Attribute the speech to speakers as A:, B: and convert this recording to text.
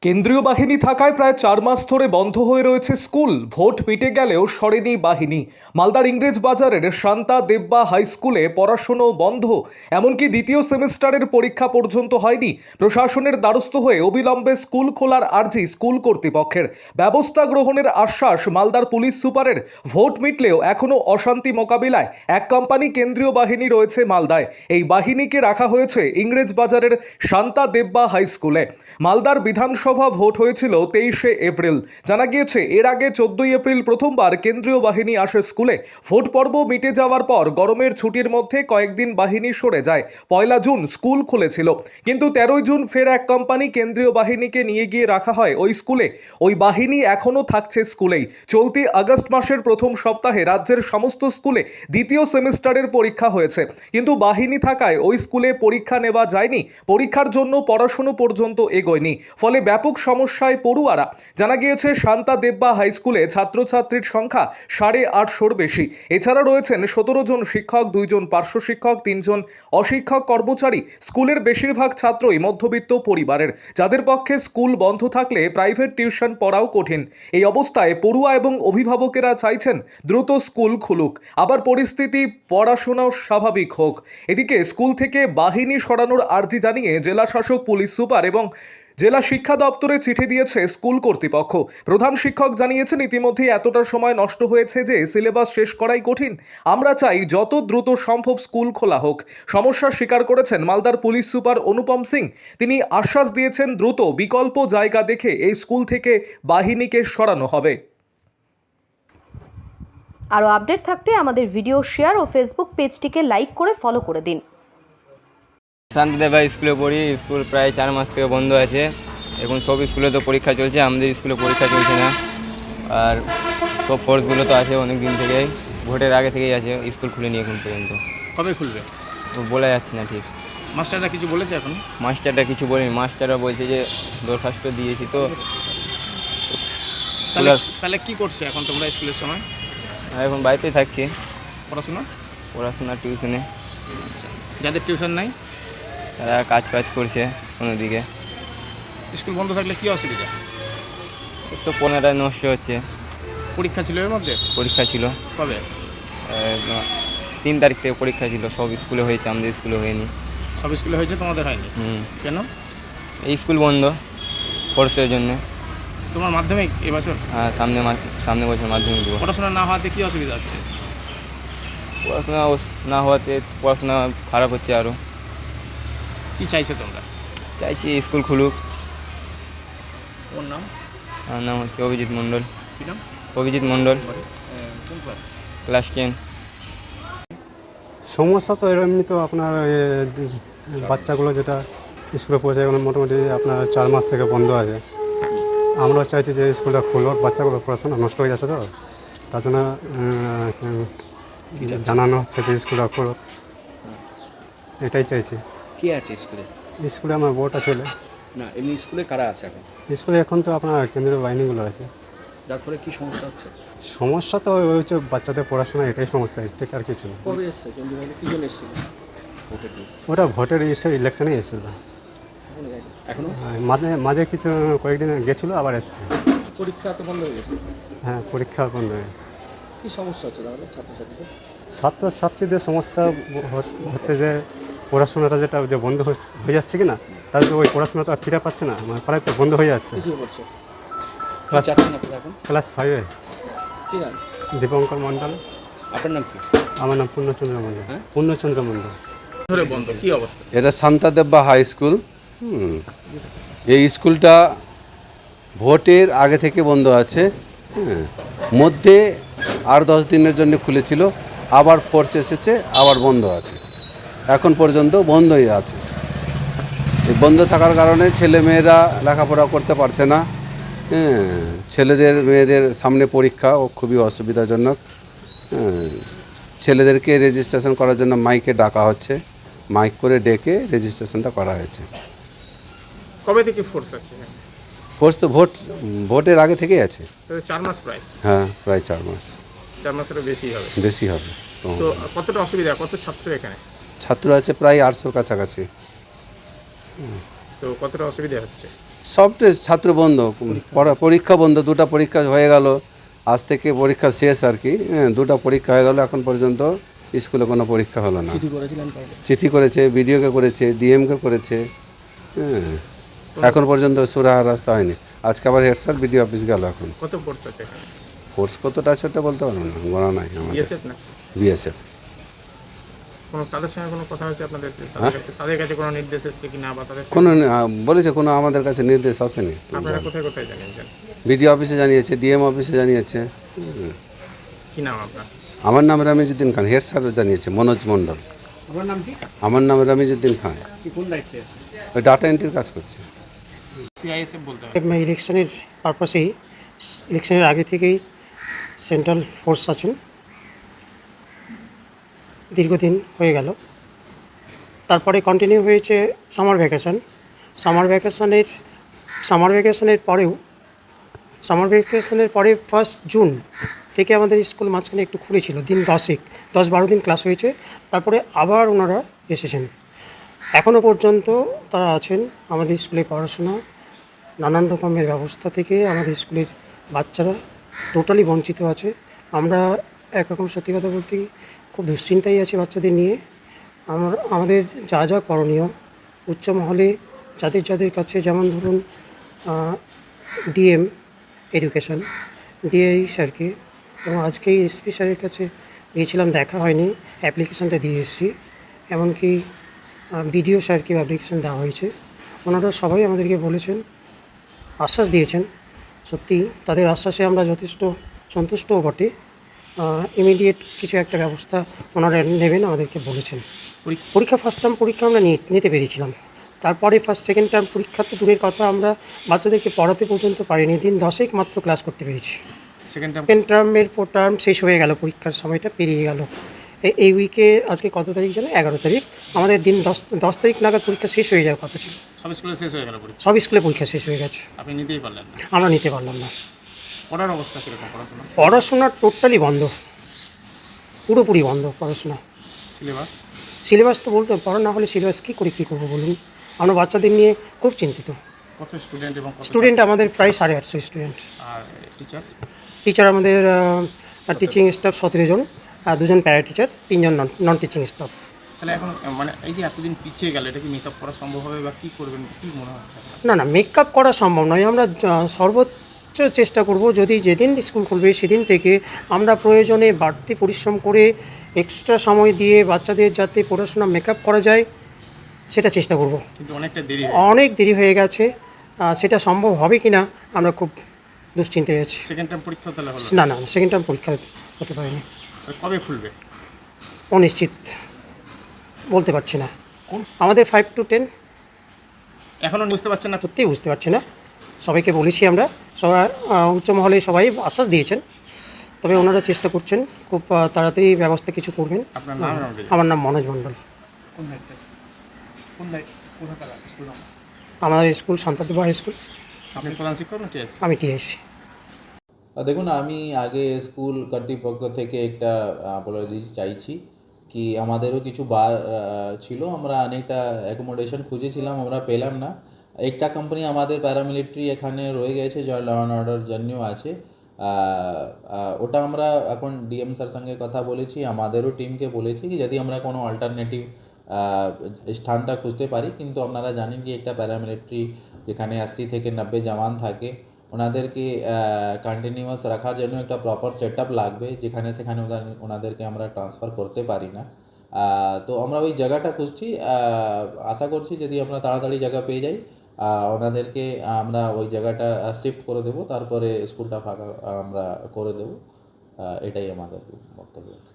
A: কেন্দ্রীয় বাহিনী থাকায় প্রায় 4 মাস ধরে বন্ধ হয়ে রয়েছে স্কুল। ভোট মিটে গেলেও সরেনি বাহিনী। মালদার ইংরেজ বাজারের শান্তা দেব্বা হাই স্কুলে পড়াশুনো বন্ধ, এমনকি দ্বিতীয় সেমিস্টারের পরীক্ষা পর্যন্ত হয়নি। প্রশাসনের দ্বারস্থ হয়ে অবিলম্বে স্কুল খোলার আর্জি স্কুল কর্তৃপক্ষের। ব্যবস্থা গ্রহণের আশ্বাস মালদার পুলিশ সুপারের। ভোট মিটলেও এখনও অশান্তি মোকাবিলায় এক কোম্পানি কেন্দ্রীয় বাহিনী রয়েছে মালদায়। এই বাহিনীকে রাখা হয়েছে ইংরেজ বাজারের শান্তা দেব্বা হাই স্কুলে। মালদার বিধানসভা ভোট হয়েছিল 23শে এপ্রিল। জানা গিয়েছে এর আগে 14ই এপ্রিল প্রথমবার কেন্দ্রীয় বাহিনী আসে স্কুলে। ভোট পর্ব মিটে যাওয়ার পর গরমের ছুটির মধ্যে কয়েকদিন বাহিনী সরে যায়। 1 জুন স্কুল খুলেছিল, কিন্তু 13 জুন ফের এক কোম্পানি কেন্দ্রীয় বাহিনীকে নিয়ে গিয়ে রাখা হয় ওই স্কুলে। ওই বাহিনী এখনও থাকছে স্কুলেই। চলতি আগস্ট মাসের প্রথম সপ্তাহে রাজ্যের সমস্ত স্কুলে দ্বিতীয় সেমিস্টারের পরীক্ষা হয়েছে, কিন্তু বাহিনী থাকায় ওই স্কুলে পরীক্ষা নেওয়া যায়নি। পরীক্ষার জন্য পড়াশুনো পর্যন্ত এগোয়নি, ফলে ব্যাপক সমস্যায় পড়ুয়ারা। জানা গিয়েছে শান্তা দেব্বা হাই স্কুলে ছাত্রছাত্রীর সংখ্যা 850-র বেশি। এছাড়া রয়েছেন 17 জন শিক্ষক, 2 জন পার্শ্ব শিক্ষক, 3 জন অশিক্ষক কর্মচারী। স্কুলের বেশিরভাগ ছাত্রই মধ্যবিত্ত পরিবারের, যাদের পক্ষে স্কুল বন্ধ থাকলে প্রাইভেট টিউশন পড়াও কঠিন। এই অবস্থায় পড়ুয়া এবং অভিভাবকেরা চাইছেন দ্রুত স্কুল খুলুক, আবার পরিস্থিতি পড়াশোনাও স্বাভাবিক হোক। এদিকে স্কুল থেকে বাহিনী সরানোর আর্জি জানিয়ে জেলা শাসক, পুলিশ সুপার এবং জেলা শিক্ষা দপ্তরে চিঠি দিয়েছে স্কুল কর্তৃপক্ষ। প্রধান শিক্ষক জানিয়েছেন, ইতিমধ্যেই এতটা সময় নষ্ট হয়েছে যে সিলেবাস শেষ করাই কঠিন। আমরা চাই যত দ্রুত সম্ভব স্কুল খোলা হোক। সমস্যার স্বীকার করেছেন মালদার পুলিশ সুপার অনুপম সিং। তিনি আশ্বাস দিয়েছেন দ্রুত বিকল্প জায়গা দেখে এই স্কুল থেকে বাহিনীকে সরানো হবে।
B: আরও আপডেট থাকতে আমাদের ভিডিও শেয়ার ও ফেসবুক পেজটিকে লাইক করে ফলো করে দিন।
C: শান্তি দেব্বা স্কুলে পড়ি। স্কুল প্রায় 4 মাস থেকে বন্ধ আছে। এখন সব স্কুলে তো পরীক্ষা চলছে, আমাদের স্কুলে পরীক্ষা চলছে না। আর সব ফোর্সগুলো তো আছে অনেক দিন থেকেই, ভোটের আগে থেকেই আছে। স্কুল খুলেনি এখন পর্যন্ত।
D: কবে খুলবে
C: তো বলা যাচ্ছে না ঠিক।
D: মাস্টাররা কিছু বলেছে এখন?
C: মাস্টাররা কিছু বলেনি। মাস্টাররা বলছে যে দরখাস্ত দিয়েছি তো।
D: তাহলে কি করছো এখন তোমরা স্কুলের সময়?
C: এখন বাড়িতেই থাকছি,
D: পড়াশোনা
C: টিউশনে।
D: আচ্ছা, যাদের টিউশন নাই
C: তারা কাজ করছে কোনো দিকে।
D: স্কুল বন্ধ থাকলে কি অসুবিধা?
C: তো পনেরোটায় নষ্ট হচ্ছে।
D: পরীক্ষা ছিল এর মধ্যে?
C: পরীক্ষা ছিল
D: কবে?
C: 3 তারিখ থেকে পরীক্ষা ছিল। সব স্কুলে হয়েছে, আমাদের স্কুলে হয়নি।
D: সব স্কুলে হয়েছে, তোমাদের হয়নি? কেন?
C: এই স্কুল বন্ধ কোর্সের জন্য।
D: তোমার মাধ্যমিক এবছর?
C: হ্যাঁ, সামনে বছর মাধ্যমিক দেবো।
D: পড়াশোনা না হওয়াতে কি অসুবিধা হচ্ছে?
C: পড়াশোনা না হওয়াতে পড়াশোনা খারাপ হচ্ছে আরও।
D: কি চাইছো তোমরা?
C: চাইছি স্কুল খুলুক।
D: তোমার নাম?
C: আমার নাম হচ্ছে অভিজিৎ মণ্ডল।
D: কি নাম?
C: অভিজিৎ মণ্ডল,
D: কোন ক্লাস?
C: ক্লাস 10।
E: সমস্যা তো এমনি তো আপনার বাচ্চাগুলো যেটা স্কুলে পড়েছে এখন মোটামুটি আপনার 4 মাস থেকে বন্ধ আছে। আমরা চাইছি যে স্কুলটা খুলুক, বাচ্চাগুলো পড়াশোনা নষ্ট হয়ে যাচ্ছে, তো তার জন্য জানানো হচ্ছে যে স্কুলটা খুলুক, এটাই চাইছি।
F: কে আছে স্কুলে?
E: স্কুলে আমার বউটা ছেলে।
F: না, এমনি স্কুলে কারা আছে এখন?
E: স্কুলে এখন তো আপনার কেন্দ্রীয় বাহিনীগুলো আছে।
F: যার ফলে কী সমস্যা হচ্ছে?
E: সমস্যা তো হচ্ছে বাচ্চাদের পড়াশোনা, এটাই সমস্যা, এর থেকে আর কিছু না।
F: কবে এসছে কেন্দ্রীয় বাহিনী? কী জন্য এসেছিল? ভোটের দিন?
E: ওটা ভোটের ইলেকশনেই এসেছিলো।
F: এখনও
E: মাঝে কিছু কয়েকদিন গেছিলো, আবার এসছে।
F: পরীক্ষা তো বন্ধ হয়ে গেছে?
E: হ্যাঁ, পরীক্ষা বন্ধ হয়ে।
F: কী সমস্যা হচ্ছে তাহলে ছাত্রছাত্রীদের?
E: ছাত্রছাত্রীদের সমস্যা হচ্ছে যে পড়াশোনাটা যেটা যে বন্ধ হয়ে যাচ্ছে কি না, তাদের তো ওই পড়াশোনাটা আর ফিরে পাচ্ছে না, মানে প্রায় তো বন্ধ হয়ে যাচ্ছে।
F: কিছু করছে
E: ক্লাস 5-এ।
F: কী নাম?
E: দীপঙ্কর মণ্ডল।
F: আপনার নাম কি?
E: আমার নাম পূর্ণচন্দ্র মণ্ডল। পূর্ণচন্দ্র মণ্ডল।
D: ধরে বন্ধ, কি অবস্থা?
G: এটা শান্তা দেব্বা হাই স্কুল। এই স্কুলটা ভোটের আগে থেকে বন্ধ আছে। মধ্যে 8-10 দিনের জন্য খুলেছিল, আবার ফোর্স এসেছে, আবার বন্ধ আছে। এখন পর্যন্ত বন্ধই আছে। এই বন্ধ থাকার কারণে ছেলে মেয়েরা লেখাপড়া করতে পারছে না। ছেলেদের মেয়েদের সামনে পরীক্ষা, ও খুবই অসুবিধাজনক। ছেলেদেরকে রেজিস্ট্রেশন করার জন্য মাইকে ডাকা হচ্ছে, মাইক করে ডেকে রেজিস্ট্রেশনটা করা হয়েছে।
D: কবে থেকে ফোর্স আছে?
G: ফোর্স তো ভোটের আগে থেকেই আছে।
D: 4 মাস প্রায়?
G: হ্যাঁ, প্রায় 4 মাস।
D: 4 মাসেরও বেশি হবে।
G: বেশি হবে।
D: তো কতটা অসুবিধা, কত ছাত্র এখানে?
G: ছাত্র আছে প্রায় 800 কাছাকাছি।
D: তো কতটা অসুবিধা হচ্ছে?
G: সবটাই ছাত্র বন্ধ, পরীক্ষা বন্ধ, দুটো পরীক্ষা হয়ে গেল, আজ থেকে পরীক্ষা শেষ আর কি। হ্যাঁ, দুটো পরীক্ষা হয়ে গেল, এখন পর্যন্ত স্কুলে কোনো পরীক্ষা হলো না।
F: চিঠি করেছিলেন কাউকে?
G: চিঠি করেছে, বিডিওকে করেছে, ডিএমকে করেছে, হ্যাঁ, এখন পর্যন্ত সুরাহার রাস্তা হয়নি। আজকে আবার হেড স্যার বিডিও অফিস গেল। এখন
D: কত ফোর্স আছে এখানে?
G: ফোর্স কতটা আছে ওটা বলতে পারবো না, গোনা নাই আমাদের।
D: বিএসএফ না?
G: বিএসএফ।
D: কোনো তাদের সঙ্গে কোনো কথা হয়েছে আপনাদের? তাদের কাছে কোনো নির্দেশ এসেছে কি না, বা তাদের সঙ্গে
G: কোনো বলেছে, কোনো আমাদের কাছে নির্দেশ আসেনি।
D: আপনারা কোথায় কোথায় জানিয়েছেন?
G: বিডিও অফিসে জানিয়েছে, ডিএম অফিসে জানিয়েছে।
D: কি নাম আপনার?
G: আমার নাম রমিজউদ্দিন খান, হেড স্যারও জানিয়েছে মনোজ মণ্ডল।
F: আপনার নাম কি?
G: আমার নাম রমিজউদ্দিন খান,
F: কি কোন দায়িত্বে?
G: ওই ডাটা এন্ট্রির কাজ করছে।
D: সিআইএসএফ বলতে হবে।
H: ইলেকশনের পারপাসেই ইলেকশনের আগে থেকেই সেন্ট্রাল ফোর্স আছেন, দীর্ঘদিন হয়ে গেল। তারপরে কন্টিনিউ হয়েছে সামার ভ্যাকেশন। সামার ভ্যাকেশনের পরে 1 জুন থেকে আমাদের স্কুল মাঝখানে একটু খুলেছিল, দিন 10-12 দিন ক্লাস হয়েছে। তারপরে আবার ওনারা এসেছেন, এখনও পর্যন্ত তারা আছেন। আমাদের স্কুলে পড়াশোনা নানান রকমের ব্যবস্থা থেকে আমাদের স্কুলের বাচ্চারা টোটালি বঞ্চিত আছে। আমরা একরকম সত্যি কথা বলতে খুব দুশ্চিন্তায় আছি বাচ্চাদের নিয়ে। আমাদের যা যা করণীয় উচ্চ মহলে যাদের কাছে, যেমন ধরুন ডিএম এডুকেশন, ডিআই স্যারকে, এবং আজকেই এসপি স্যারের কাছে গিয়েছিলাম, দেখা হয়নি, অ্যাপ্লিকেশানটা দিয়ে এসেছি। এমনকি বিডিও স্যারকে অ্যাপ্লিকেশান দেওয়া হয়েছে। ওনারা সবাই আমাদেরকে বলেছেন, আশ্বাস দিয়েছেন। সত্যি তাদের আশ্বাসে আমরা যথেষ্ট সন্তুষ্টও বটে। ইমিডিয়েট কিছু একটা ব্যবস্থা ওনারা নেবেন আমাদেরকে বলেছেন। পরীক্ষা ফার্স্ট টার্ম পরীক্ষা আমরা নিতে পেরেছিলাম। তারপরে সেকেন্ড টার্ম পরীক্ষা তো দূরের কথা, আমরা বাচ্চাদেরকে পড়াতে পর্যন্ত পারিনি। দিন 10 মাত্র ক্লাস করতে পেরেছি।
D: সেকেন্ড
H: টার্মের টার্ম শেষ হয়ে গেল, পরীক্ষার সময়টা পেরিয়ে গেল। এই উইকে আজকে কত তারিখ জানো? 11 তারিখ। আমাদের দিন 10 তারিখ নাগাদ পরীক্ষা শেষ হয়ে যাওয়ার কথা ছিল।
D: সব স্কুলে শেষ হয়ে গেল পরীক্ষা?
H: সব স্কুলে পরীক্ষা শেষ হয়ে গেছে,
D: আপনি নিতেই পারলেন না?
H: আমরা নিতে পারলাম না।
D: পড়ার অবস্থা কীরকম?
H: পড়াশোনা টোটালি বন্ধ, পুরোপুরি বন্ধ পড়াশোনা। সিলেবাস তো বলতে, পড়া না হলে সিলেবাস কী করবো বলুন? আমরা বাচ্চাদের নিয়ে খুব চিন্তিত।
D: কত স্টুডেন্ট? এবং
H: স্টুডেন্ট আমাদের প্রায় 850 স্টুডেন্ট।
D: আর
H: টিচার আমাদের টিচিং স্টাফ 17 জন, 2 জন প্যারা টিচার, 3 জন নন টিচিং স্টাফ।
D: তাহলে এখন মানে এই যে এতদিন পিছিয়ে গেল, এটা কি মেকআপ করা সম্ভব হবে, বা কী করবেন, কী মনে হচ্ছে আপনার?
H: না, মেকআপ করা সম্ভব নয়। আমরা সর্বোচ্চ চেষ্টা করব, যদি যেদিন স্কুল খুলবে সেদিন থেকে আমরা প্রয়োজনে বাড়তি পরিশ্রম করে এক্সট্রা সময় দিয়ে বাচ্চাদের যাতে পড়াশোনা মেকআপ করা যায় সেটা চেষ্টা করব।
D: কিন্তু অনেক
H: দেরি হয়ে গেছে। সেটা সম্ভব হবে কি না আমরা খুব দুশ্চিন্তায় আছি।
D: সেকেন্ড টার্ম পরীক্ষা তাহলে হলো
H: না, সেকেন্ড টার্ম পরীক্ষা হতে পারেনি।
D: কবে খুলবে
H: অনিশ্চিত, বলতে পারছি না। আমাদের 5 to 10।
D: এখনও বুঝতে পারছেন না?
H: সত্যিই বুঝতে পারছি না। সবাইকে বলেছি আমরা, সবাই উচ্চ মহলে সবাই আশ্বাস দিয়েছেন, তবে ওনারা চেষ্টা করছেন খুব তাড়াতাড়ি ব্যবস্থা কিছু করবেন।
D: আপনার নাম?
H: আমার নাম মনোজ মণ্ডল। আমাদের স্কুল শান্তাদেবা হাই স্কুল।
D: আপনি প্রধান শিক্ষক না টিএস?
H: আমি টিআইসি।
I: দেখুন, আমি আগে স্কুল কর্তৃপক্ষ থেকে একটা অ্যাপোলজিস চাইছি কি আমাদেরও কিছু বার ছিল, আমরা অনেকটা অ্যাকোমোডেশন খুঁজেছিলাম, আমরা পেলাম না। একটা কোম্পানি আমাদের প্যারামিলিটারি এখানে রয়ে গেছে, যা ল অ্যান্ড অর্ডার জন্যও আছে। ওটা আমরা এখন ডিএম স্যার সঙ্গে কথা বলেছি, আমাদেরও টিমকে বলেছি কি যদি আমরা কোনো অল্টারনেটিভ স্থানটা খুঁজতে পারি। কিন্তু আপনারা জানেন কি একটা প্যারামিলিটারি যেখানে 80 থেকে 90 জওয়ান থাকে, ওনাদেরকে কন্টিনিউয়াস রাখার জন্য একটা প্রপার সেট আপ লাগবে, যেখানে সেখানে ওনাদেরকে আমরা ট্রান্সফার করতে পারি না। তো আমরা ওই জায়গাটা খুঁজছি, আশা করছি যদি আমরা তাড়াতাড়ি জায়গা পেয়ে যাই ওনাদেরকে আমরা ওই জায়গাটা শিফট করে দেবো, তারপরে স্কুলটা ফাঁকা আমরা করে দেবো। এটাই আমাদের বক্তব্য আছে।